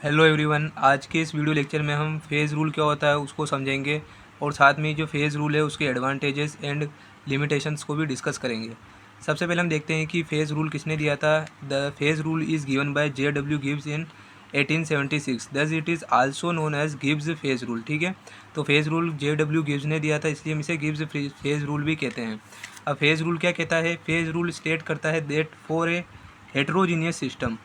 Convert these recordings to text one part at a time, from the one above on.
Hello everyone, आज के इस वीडियो लेक्चर में हम फेज़ रूल क्या होता है उसको समझेंगे और साथ में जो फेज़ रूल है उसके एडवांटेजेस एंड लिमिटेशंस को भी डिस्कस करेंगे। सबसे पहले हम देखते हैं कि फेज़ रूल किसने दिया था। The phase rule is given by J.W. Gibbs in 1876, thus it is also known as Gibbs phase rule. ठीक है, तो फेज़ रूल J.W. गिब्स ने दिया था, इसलिए हम इसे गिब्स फेज़ रूल भी कहते हैं। अब फेज़ रूल क्या कहता है? फेज़ रूल स्टेट करता है that for a heterogeneous system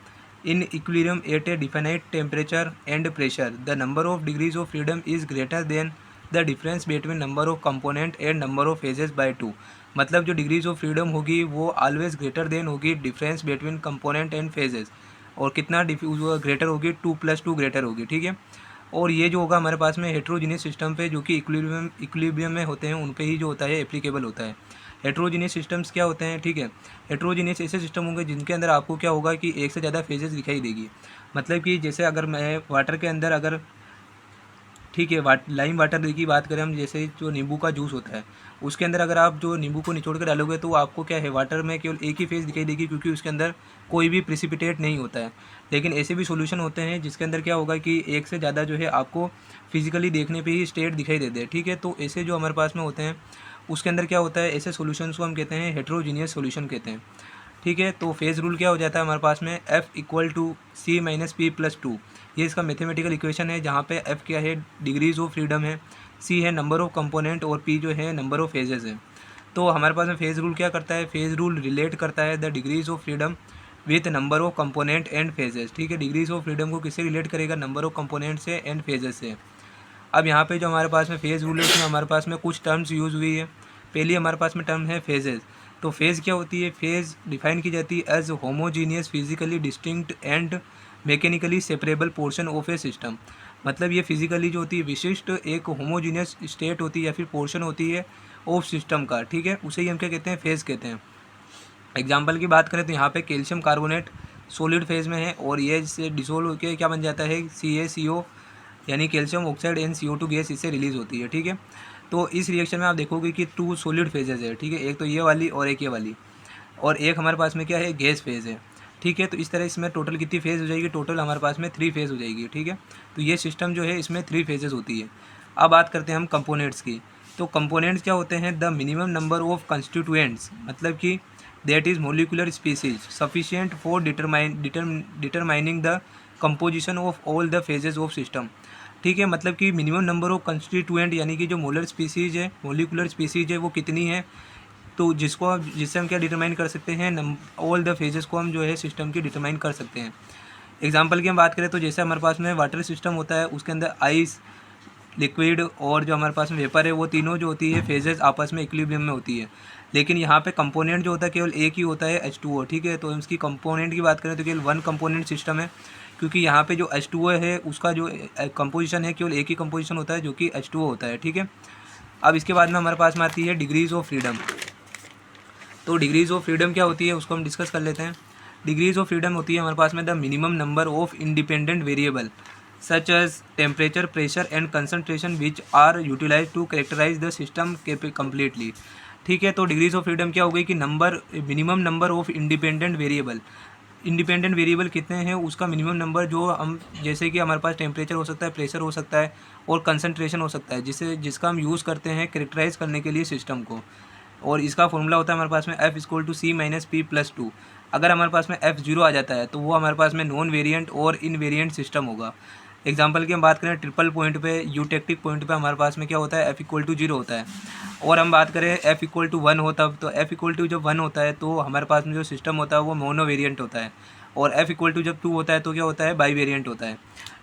in equilibrium at a definite temperature and pressure, the number of degrees of freedom is greater than the difference between number of component and number of phases by 2। मतलब जो degrees of freedom होगी वो always greater than होगी difference between component and phases, और कितना greater होगी, 2+2 greater होगी। ठीक है, और ये जो होगा हमारे पास में हेट्रोजीनियस सिस्टम पे जो कि इक्विलिब्रियम में होते हैं उन पे ही जो होता है एप्लीकेबल होता है। हेट्रोजीनियस सिस्टम्स क्या होते हैं? ठीक है, हेट्रोजीनियस ऐसे सिस्टम होंगे जिनके अंदर आपको क्या होगा कि एक से ज़्यादा फेजेस दिखाई देगी। मतलब कि जैसे अगर मैं वाटर के अंदर अगर, ठीक है, लाइम वाटर की बात करें हम, जैसे जो नींबू का जूस होता है उसके अंदर अगर आप जो नींबू को निचोड़ कर डालोगे तो आपको क्या है, वाटर में केवल एक ही फेज़ दिखाई देगी क्योंकि उसके अंदर कोई भी प्रिसिपिटेट नहीं होता है। लेकिन ऐसे भी सॉल्यूशन होते हैं जिसके अंदर क्या होगा कि एक से ज़्यादा जो है आपको फिजिकली देखने पे ही स्टेट दिखाई देते हैं। ठीक है, तो ऐसे जो हमारे पास में होते हैं उसके अंदर क्या होता है, ऐसे सॉल्यूशंस को हम कहते हैं हेट्रोजीनियस सॉल्यूशन कहते हैं। ठीक है, तो फेज़ रूल क्या हो जाता है हमारे पास में, F = C - P+2। ये इसका मैथमेटिकल इक्वेशन है जहाँ पे F क्या है, डिग्रीज ऑफ फ्रीडम है, C है नंबर ऑफ कंपोनेंट और P जो है नंबर ऑफ फेजेस है। तो हमारे पास में फेज़ रूल क्या करता है, फेज़ रूल रिलेट करता है the degrees of freedom with number of component and phases. ठीक है, डिग्रीज ऑफ फ्रीडम को किससे रिलेट करेगा, नंबर ऑफ कंपोनेंट से एंड फेजेस से। अब यहाँ पे जो हमारे पास में फेज़ रूल है उसमें हमारे पास में कुछ टर्म्स यूज़ हुई है। पहली हमारे पास में टर्म है फेजेस। तो फेज़ क्या होती है? फेज़ डिफाइन की जाती है as homogeneous physically distinct and mechanically separable portion of a system. मतलब ये फिजिकली जो होती है विशिष्ट एक होमोजीनियस स्टेट होती है या फिर पोर्शन होती है ऑफ सिस्टम का। ठीक है, उसे ही हम क्या कहते हैं, फेज़ कहते हैं। एग्जाम्पल की बात करें तो यहाँ पे कैल्शियम कार्बोनेट सॉलिड फेज़ में है और ये इससे डिसोल्व होकर क्या बन जाता है, CaCO, यानी calcium oxide and CO2 gas इससे रिलीज़ होती है। ठीक है, तो इस रिएक्शन में आप देखोगे कि 2 सॉलिड फेजेस है। ठीक है, एक तो ये वाली और एक ये वाली, और एक हमारे पास में क्या है, गैस फेज़ है। ठीक है, तो इस तरह इसमें टोटल कितनी फेज़ हो जाएगी, टोटल हमारे पास में 3 फेज़ हो जाएगी। ठीक है, तो ये सिस्टम जो है इसमें 3 फेजेस होती है। अब बात करते हैं हम कंपोनेंट्स की। तो कंपोनेंट्स क्या होते हैं, the minimum number of constituents, मतलब कि that is molecular species sufficient for determining the composition of all the phases of system. ठीक है, मतलब कि मिनिमम नंबर ऑफ कंस्टिट्यूएंट यानी कि जो मोलर स्पीसीज है, मोलिकुलर स्पीसीज है, वो कितनी है, तो जिससे हम क्या डिटरमाइन कर सकते हैं, ऑल द फेजेस को हम जो है सिस्टम की डिटरमाइन कर सकते हैं। एग्जांपल की हम बात करें तो जैसे हमारे पास में वाटर सिस्टम होता है उसके अंदर आइस, लिक्विड और जो हमारे पास में वेपर है वो तीनों जो होती है फेजेस आपस में इक्विलिब्रियम में होती है। लेकिन यहाँ पे कंपोनेंट जो होता है केवल एक ही होता है, H2O। ठीक है, तो इसकी कंपोनेंट की बात करें तो केवल वन कंपोनेंट सिस्टम है, क्योंकि यहाँ पे जो H2O है उसका जो कंपोजिशन है केवल एक ही कंपोजिशन होता है जो कि H2O होता है। ठीक है, अब इसके बाद में हमारे पास में आती है डिग्रीज ऑफ फ्रीडम। तो डिग्रीज ऑफ फ्रीडम क्या होती है उसको हम डिस्कस कर लेते हैं। डिग्रीज ऑफ फ्रीडम होती है हमारे पास में the minimum number of independent variable such as temperature, pressure and concentration which are utilize to characterize the system completely. ठीक है, तो डिग्रीज ऑफ फ्रीडम क्या हो गई कि minimum number of independent variable, independent variable कितने हैं उसका मिनिमम नंबर, जो हम जैसे कि हमारे पास टेम्परेचर हो सकता है, प्रेशर हो सकता है और कंसनट्रेशन हो सकता है, जिसका हम यूज़ करते हैं कैरेक्टराइज करने के लिए सिस्टम को। और इसका फॉर्मूला होता है हमारे पास में F = C - P+2। अगर हमारे पास में F0 आ जाता है तो वो हमारे पास में नॉन वेरिएंट और इनवेरिएंट सिस्टम होगा। एग्जांपल की हम बात करें, ट्रिपल पॉइंट पे, यूटेक्टिक पॉइंट पे हमारे पास में क्या होता है, F = 0 होता है। और हम बात करें F = 1 हो तब, तो जब 1 होता है तो हमारे पास में जो सिस्टम होता है वो मोनो वेरिएंट होता है, और जब 2 होता है तो क्या होता है, बाई वेरिएंट होता है।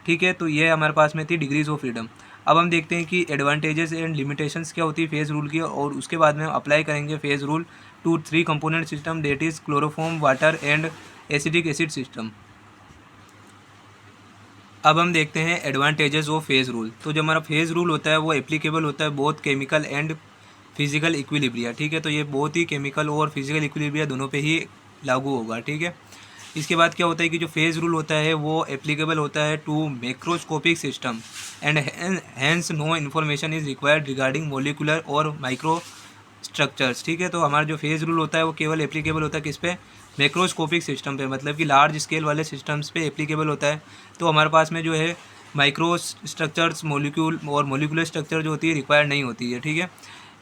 ठीक है, तो ये हमारे पास में थी डिग्रीज ऑफ फ्रीडम। अब हम देखते हैं कि एडवांटेजेस एंड लिमिटेशंस क्या होती है फेज़ रूल की, और उसके बाद में हम अप्लाई करेंगे phase rule to 3 component system, that is chloroform, water and acidic acid system. अब हम देखते हैं एडवांटेजेस ऑफ फेज़ रूल। तो जो हमारा फेज़ रूल होता है वो एप्लीकेबल होता है बहुत केमिकल एंड फिजिकल इक्विलिब्रिया। ठीक है, तो ये बहुत ही केमिकल और फिजिकल इक्विलिब्रिया दोनों पे ही लागू होगा। ठीक है, इसके बाद क्या होता है कि जो फेज़ रूल होता है वो एप्लीकेबल होता है to macroscopic system and hence no information is required regarding molecular और माइक्रो स्ट्रक्चर्स। ठीक है, तो हमारा जो फेज़ रूल होता है वो केवल एप्लीकेबल होता है किस पे, मैक्रोस्कोपिक सिस्टम पे, मतलब कि लार्ज स्केल वाले सिस्टम्स पे एप्लीकेबल होता है। तो हमारे पास में जो है माइक्रो स्ट्रक्चर्स, मोलिक्यूल और मोलिकुलर स्ट्रक्चर जो होती है रिक्वायर्ड नहीं होती है, ठीक है।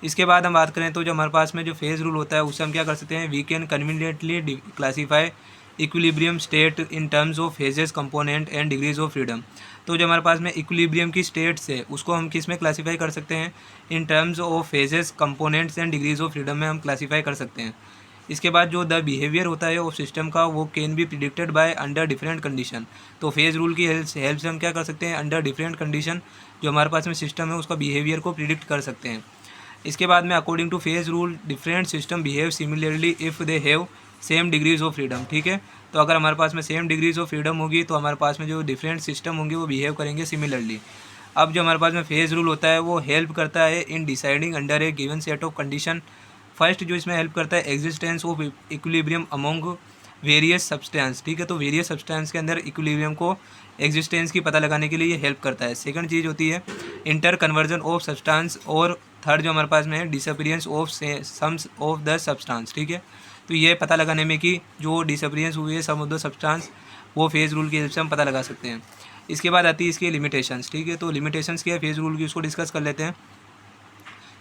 इसके बाद हम बात करें तो जो हमारे पास में जो फेज़ रूल होता है उससे हम क्या कर सकते हैं, we can conveniently classify equilibrium state in terms of phases, component and degrees of freedom. तो जो हमारे पास में इक्विलिब्रियम की स्टेट्स है उसको हम किस में क्लासीफाई कर सकते हैं, इन terms of phases, components and degrees of freedom में हम क्लासीफाई कर सकते हैं। इसके बाद जो द बिहेवियर होता है वो सिस्टम का, वो can be predicted by under different condition. तो फेज़ रूल की हेल्प से हम क्या कर सकते हैं, अंडर डिफरेंट कंडीशन जो हमारे पास में सिस्टम है उसका बिहेवियर को प्रिडिक्ट कर सकते हैं। इसके बाद में according two phase rule different system behave similarly if they have same degrees of freedom, ठीक है। तो अगर हमारे पास में सेम डिग्रीज ऑफ फ्रीडम होगी तो हमारे पास में जो डिफरेंट सिस्टम होंगे वो बिहेव करेंगे सिमिलरली। अब जो हमारे पास में फेज़ रूल होता है वो हेल्प करता है in deciding under A given set of condition. First जो इसमें हेल्प करता है, existence of equilibrium among various substance, ठीक है। तो वेरियस सब्सटेंस के अंदर इक्विलिब्रियम को एग्जिस्टेंस की पता लगाने के लिए ये हेल्प करता है। सेकंड चीज़ होती है इंटर कन्वर्जन ऑफ सब्सटेंस, और थर्ड जो हमारे पास में है disappearance of sums of the substance, ठीक है। तो ये पता लगाने में कि जो डिसअपीयरेंस हुई है सम ऑफ द सब्सटेंस, वो फेज़ रूल की हेल्प से हम पता लगा सकते हैं। इसके बाद आती है इसकी लिमिटेशंस, ठीक है। तो लिमिटेशंस क्या है फेज़ रूल की, उसको डिस्कस कर लेते हैं।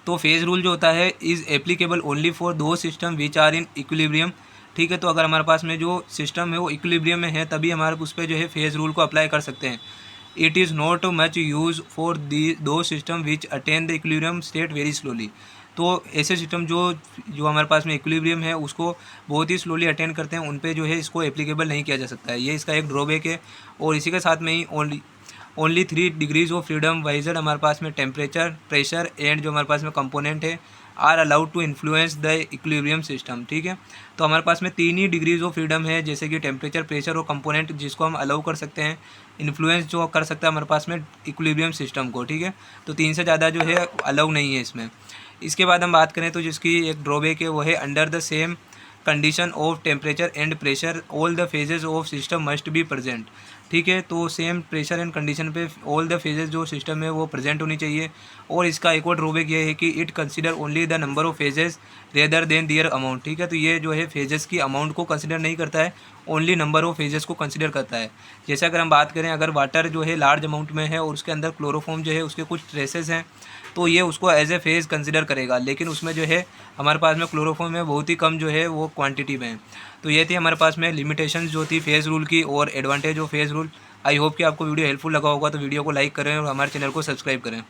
तो फेज़ रूल जो होता है is applicable only for those system which are in equilibrium, ठीक है। तो अगर हमारे पास में जो सिस्टम है वो इक्विलिब्रियम में है तभी हमारे उस पर जो है फेज़ रूल को अप्लाई कर सकते हैं। It is not much use for the two system which attain the equilibrium state very slowly. तो ऐसे सिस्टम जो जो हमारे पास में इक्विलिब्रियम है उसको बहुत ही स्लोली अटेन करते हैं, उन पे जो है इसको एप्लीकेबल नहीं किया जा सकता है, ये इसका एक ड्रॉबैक है। और इसी के साथ में ही ओनली 3 डिग्रीज ऑफ फ्रीडम वाइजर हमारे पास में टेम्परेचर, प्रेशर एंड जो हमारे पास में कंपोनेंट है are allowed to influence the equilibrium system, ठीक है। तो हमारे पास में 3 ही डिग्रीज ऑफ फ्रीडम है, जैसे कि टेम्परेचर, प्रेशर और कंपोनेंट, जिसको हम अलाउ कर सकते हैं, इन्फ्लुएंस जो कर सकता है हमारे पास में इक्विलिब्रियम सिस्टम को, ठीक है। तो 3 से ज़्यादा जो है अलाउ नहीं है इसमें। इसके बाद हम बात करें तो जिसकी एक ड्रॉबैक है वो है under the same condition of temperature and pressure all the phases of system must be present, ठीक है। तो सेम प्रेशर एंड कंडीशन पे ऑल द फेजेज जो सिस्टम है वो प्रेजेंट होनी चाहिए। और इसका एक और ड्रॉबैक ये है कि it consider only the number of phases rather than their amount, ठीक है। तो ये जो है फेजेस की अमाउंट को कंसीडर नहीं करता है, ओनली नंबर ऑफ फेजेस को कंसीडर करता है। जैसे अगर हम बात करें, अगर वाटर जो है लार्ज अमाउंट में है और उसके अंदर क्लोरोफॉर्म जो है उसके कुछ ट्रेसेस हैं, तो ये उसको एज ए फेज़ कंसिडर करेगा, लेकिन उसमें जो है हमारे पास में क्लोरोफॉर्म में बहुत ही कम जो है वो क्वांटिटी में है। तो ये थी हमारे पास में लिमिटेशंस जो थी फेज़ रूल की और advantage of phase rule. I hope कि आपको वीडियो हेल्पफुल लगा होगा, तो वीडियो को लाइक करें और हमारे चैनल को सब्सक्राइब करें।